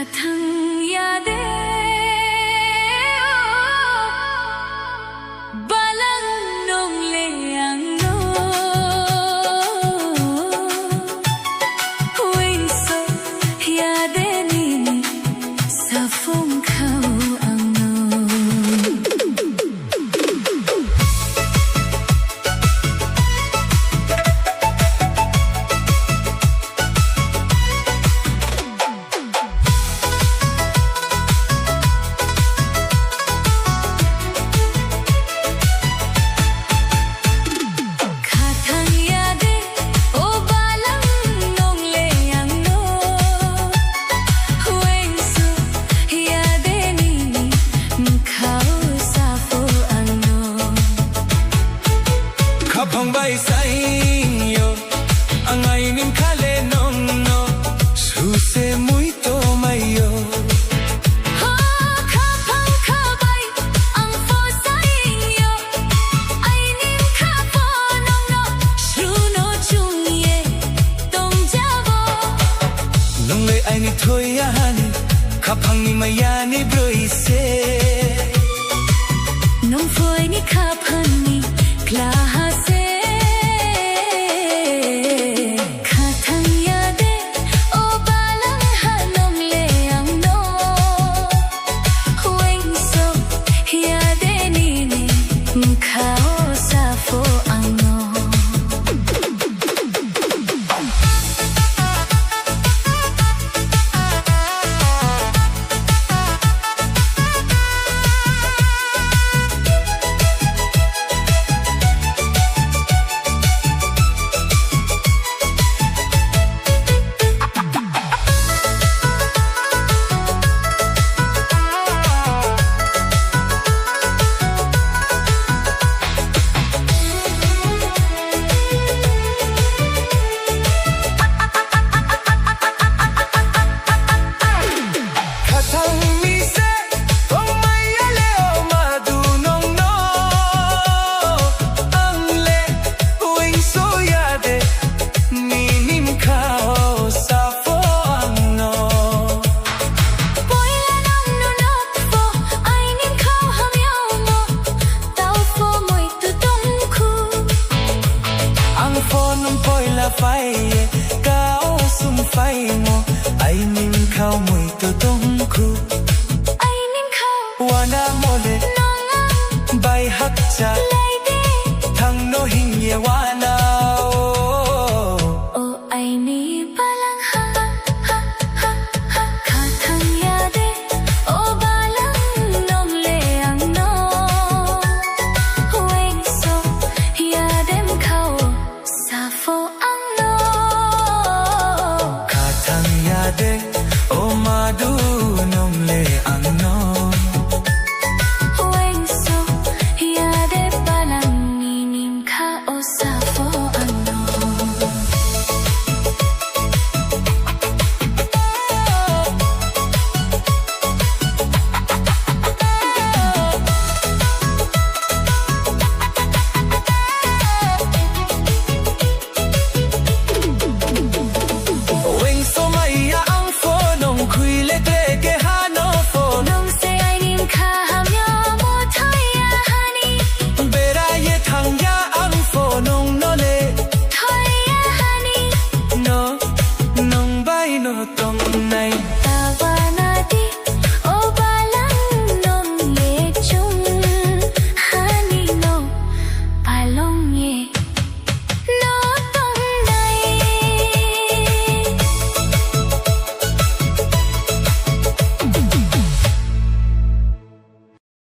Kathang yaade balang nong leang no wing so yaade ni sa phong khao ang no Khapang bay sai yo angai nim khale nong no su se mui to mai yo ha khapang khabai ang fo sai yo ai nim kha fo nong no su no chung ye tong ja bo nong le ai ni thoi ya ni khapang ni maya ni broi se nong foi ni khapang ni kla phai cao sum phai mo ai nim khao mui to tong khu ai nim khao wana mole nonga bai hak cha lai de thang no hing ye wana o ai ni balang ha ha ha ha kha thang ya de o balang nong le ang no wing so ya dem khao sa fo de o madu nong le ang no wing so ya de balang ni nim kha o sa fo ang no tong nai tawana di